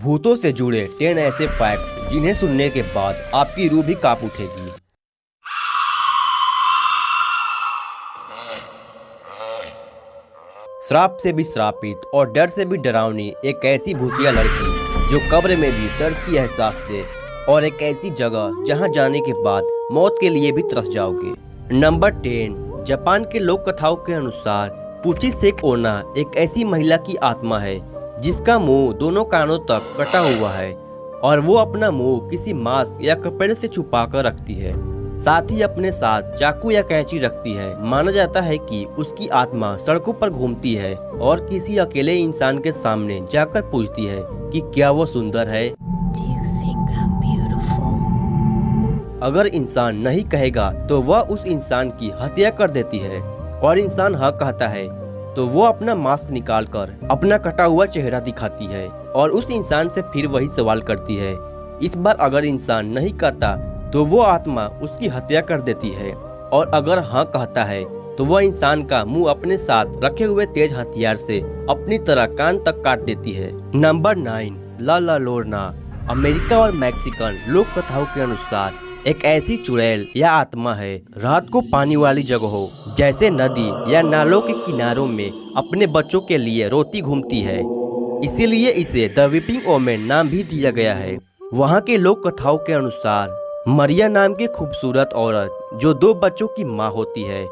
भूतों से जुड़े 10 ऐसे फैक्ट जिन्हें सुनने के बाद आपकी रूह भी कांप उठेगी। श्राप से भी श्रापित और डर से भी डरावनी एक ऐसी भूतिया लड़की जो कब्र में भी दर्द की एहसास दे, और एक ऐसी जगह जहां जाने के बाद मौत के लिए भी तरस जाओगे। नंबर 10। जापान के लोक कथाओं के अनुसार पुची सेक ओना एक ऐसी महिला की आत्मा है जिसका मुंह दोनों कानों तक कटा हुआ है और वो अपना मुंह किसी मास्क या कपड़े से छुपा कर रखती है। साथ ही अपने साथ चाकू या कैंची रखती है। माना जाता है कि उसकी आत्मा सड़कों पर घूमती है और किसी अकेले इंसान के सामने जाकर पूछती है कि क्या वो सुंदर है। अगर इंसान नहीं कहेगा तो वह उस इंसान की हत्या कर देती है, और इंसान हाँ कहता है तो वो अपना मास्क निकालकर अपना कटा हुआ चेहरा दिखाती है और उस इंसान से फिर वही सवाल करती है। इस बार अगर इंसान नहीं कहता तो वो आत्मा उसकी हत्या कर देती है, और अगर हाँ कहता है तो वह इंसान का मुंह अपने साथ रखे हुए तेज हथियार से अपनी तरह कान तक काट देती है। नंबर 9। ला लोरना। अमेरिका और मैक्सिकन लोक कथाओं के अनुसार एक ऐसी चुड़ैल या आत्मा है रात को पानी वाली जगहों जैसे नदी या नालों के किनारों में अपने बच्चों के लिए रोती घूमती है, इसीलिए इसे द वीपिंग वुमन नाम भी दिया गया है। वहाँ के लोक कथाओं के अनुसार मरिया नाम की खूबसूरत औरत जो 2 बच्चों की माँ होती है,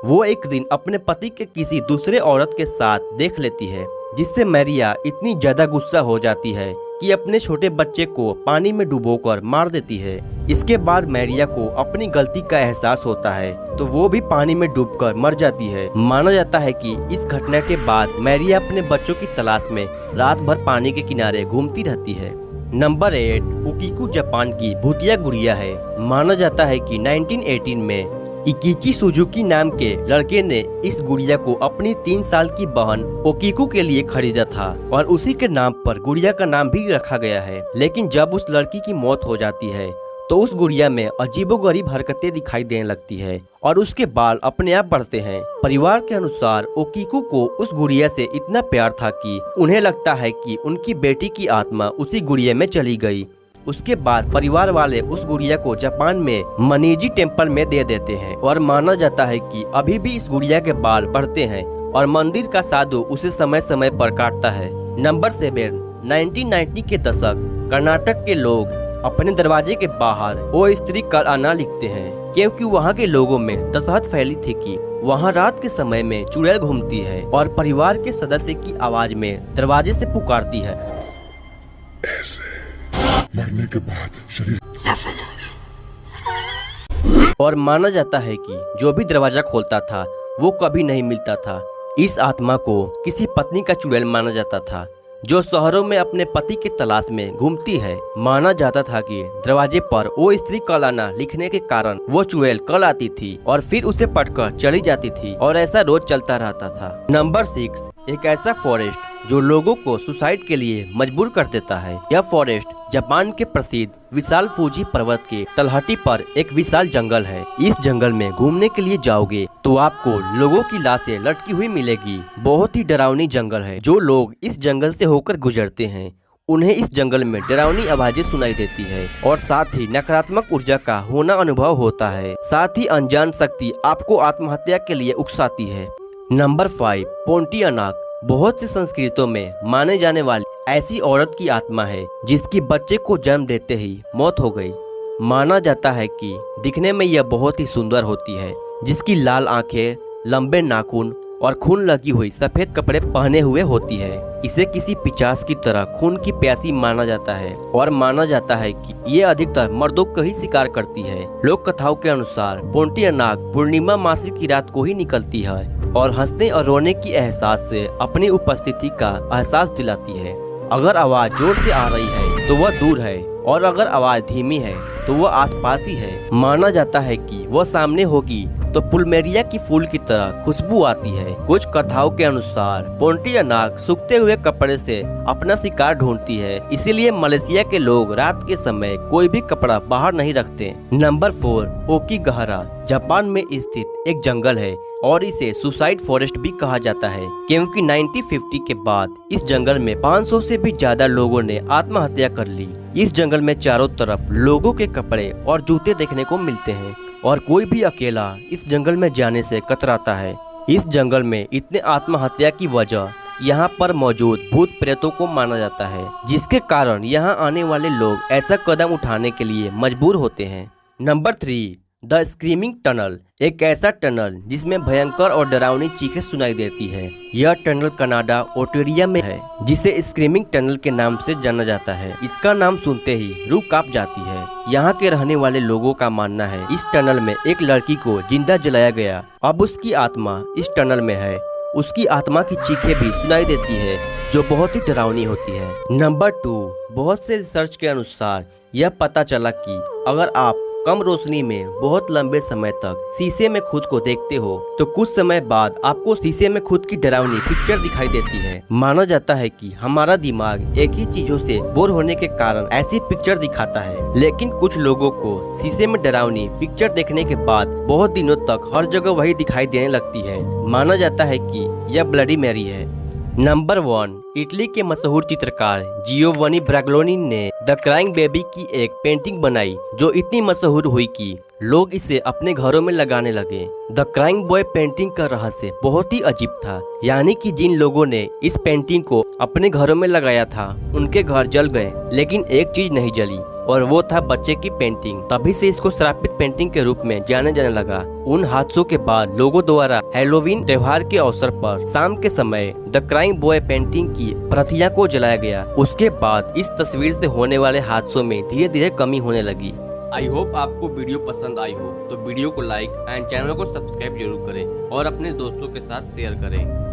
वो एक दिन अपने पति के किसी दूसरे औरत के साथ देख लेती है, जिससे मरिया इतनी ज्यादा गुस्सा हो जाती है कि अपने छोटे बच्चे को पानी में डुबोकर मार देती है। इसके बाद मरिया को अपनी गलती का एहसास होता है तो वो भी पानी में डूबकर मर जाती है। माना जाता है कि इस घटना के बाद मरिया अपने बच्चों की तलाश में रात भर पानी के किनारे घूमती रहती है। नंबर 8। ओकीकू जापान की भूतिया गुड़िया है। माना जाता है कि 1918 में इकिची सुजुकी नाम के लड़के ने इस गुड़िया को अपनी 3 साल की बहन ओकीकू के लिए खरीदा था, और उसी के नाम पर गुड़िया का नाम भी रखा गया है। लेकिन जब उस लड़की की मौत हो जाती है तो उस गुड़िया में अजीबोगरीब हरकतें दिखाई देने लगती है और उसके बाल अपने आप बढ़ते हैं। परिवार के अनुसार ओकीकू को उस गुड़िया से इतना प्यार था कि उन्हें लगता है कि उनकी बेटी की आत्मा उसी गुड़िया में चली गई। उसके बाद परिवार वाले उस गुड़िया को जापान में मनीजी टेम्पल में दे देते हैं, और माना जाता है कि अभी भी इस गुड़िया के बाल बढ़ते हैं और मंदिर का साधु उसे समय समय पर काटता है। नंबर 7। 1990 के दशक कर्नाटक के लोग अपने दरवाजे के बाहर ओ स्त्री कल आना लिखते हैं, क्योंकि वहाँ के लोगों में दहशत फैली थी कि वहाँ रात के समय में चुड़ैल घूमती है और परिवार के सदस्य की आवाज में दरवाजे से पुकारती है। ऐसे मरने के बाद शरीर और माना जाता है कि जो भी दरवाजा खोलता था वो कभी नहीं मिलता था। इस आत्मा को किसी पत्नी का चुड़ैल माना जाता था जो शहरों में अपने पति की तलाश में घूमती है। माना जाता था कि दरवाजे पर ओ स्त्री कल आना लिखने के कारण वो चुड़ैल कल आती थी और फिर उसे पटकर चली जाती थी, और ऐसा रोज चलता रहता था। नंबर 6। एक ऐसा फॉरेस्ट जो लोगों को सुसाइड के लिए मजबूर कर देता है। यह फॉरेस्ट जापान के प्रसिद्ध विशाल फूजी पर्वत के तलहटी पर एक विशाल जंगल है। इस जंगल में घूमने के लिए जाओगे तो आपको लोगों की लाशें लटकी हुई मिलेगी। बहुत ही डरावनी जंगल है। जो लोग इस जंगल से होकर गुजरते हैं उन्हें इस जंगल में डरावनी आवाजें सुनाई देती है, और साथ ही नकारात्मक ऊर्जा का होना अनुभव होता है। साथ ही अनजान शक्ति आपको आत्महत्या के लिए उकसाती है। नंबर 5। पोंटियानाक बहुत सी संस्कृतों में माने जाने वाली ऐसी औरत की आत्मा है जिसकी बच्चे को जन्म देते ही मौत हो गई। माना जाता है कि दिखने में यह बहुत ही सुंदर होती है, जिसकी लाल आंखें, लंबे नाखून और खून लगी हुई सफेद कपड़े पहने हुए होती है। इसे किसी पिशाच की तरह खून की प्यासी माना जाता है, और माना जाता है कि ये अधिकतर मर्दों को ही शिकार करती है। लोक कथाओं के अनुसार पोंटियानाक पूर्णिमा मासी की रात को ही निकलती है और हंसने और रोने की एहसास से अपनी उपस्थिति का एहसास दिलाती है। अगर आवाज जोर से आ रही है तो वह दूर है, और अगर आवाज धीमी है तो वह आसपास ही है। माना जाता है कि वह सामने होगी तो पुलमेरिया की फूल की तरह खुशबू आती है। कुछ कथाओं के अनुसार पोंटियानाक सूखते हुए कपड़े से अपना शिकार ढूंढती है, इसीलिए मलेशिया के लोग रात के समय कोई भी कपड़ा बाहर नहीं रखते। नंबर 4। ओकीगहरा जापान में स्थित एक जंगल है और इसे सुसाइड फॉरेस्ट भी कहा जाता है, क्योंकि 1950 के बाद इस जंगल में 500 से भी ज्यादा लोगों ने आत्महत्या कर ली। इस जंगल में चारों तरफ लोगों के कपड़े और जूते देखने को मिलते हैं और कोई भी अकेला इस जंगल में जाने से कतराता है। इस जंगल में इतने आत्महत्या की वजह यहाँ पर मौजूद भूत प्रेतों को माना जाता है, जिसके कारण यहाँ आने वाले लोग ऐसा कदम उठाने के लिए मजबूर होते हैं। Number 3, the screaming tunnel. एक ऐसा टनल जिसमें भयंकर और डरावनी चीखें सुनाई देती है। यह टनल कनाडा ओटेरिया में है, जिसे स्क्रीमिंग टनल के नाम से जाना जाता है। इसका नाम सुनते ही रूह कांप जाती है। यहाँ के रहने वाले लोगों का मानना है इस टनल में एक लड़की को जिंदा जलाया गया। अब उसकी आत्मा इस टनल में है। उसकी आत्मा की चीखें भी सुनाई देती है, जो बहुत ही डरावनी होती है। नंबर 2, बहुत से रिसर्च के अनुसार यह पता चला कि अगर आप कम रोशनी में बहुत लंबे समय तक शीशे में खुद को देखते हो तो कुछ समय बाद आपको शीशे में खुद की डरावनी पिक्चर दिखाई देती है। माना जाता है कि हमारा दिमाग एक ही चीजों से बोर होने के कारण ऐसी पिक्चर दिखाता है, लेकिन कुछ लोगों को शीशे में डरावनी पिक्चर देखने के बाद बहुत दिनों तक हर जगह वही दिखाई देने लगती है। माना जाता है कि यह ब्लडी मैरी है। नंबर 1, इटली के मशहूर चित्रकार जियोवनी ब्राग्लोनी ने द क्राइंग बेबी की एक पेंटिंग बनाई, जो इतनी मशहूर हुई कि लोग इसे अपने घरों में लगाने लगे। द क्राइंग बॉय पेंटिंग का रहस्य बहुत ही अजीब था, यानी कि जिन लोगों ने इस पेंटिंग को अपने घरों में लगाया था उनके घर जल गए, लेकिन एक चीज नहीं जली और वो था बच्चे की पेंटिंग। तभी से इसको श्रापित पेंटिंग के रूप में जाने जाने लगा। उन हादसों के बाद लोगों द्वारा हैलोवीन त्योहार के अवसर पर शाम के समय द क्राइंग बॉय पेंटिंग की प्रतियां को जलाया गया। उसके बाद इस तस्वीर से होने वाले हादसों में धीरे धीरे कमी होने लगी। आई होप आपको वीडियो पसंद आई हो तो वीडियो को लाइक एंड चैनल को सब्सक्राइब जरूर करें और अपने दोस्तों के साथ शेयर करें।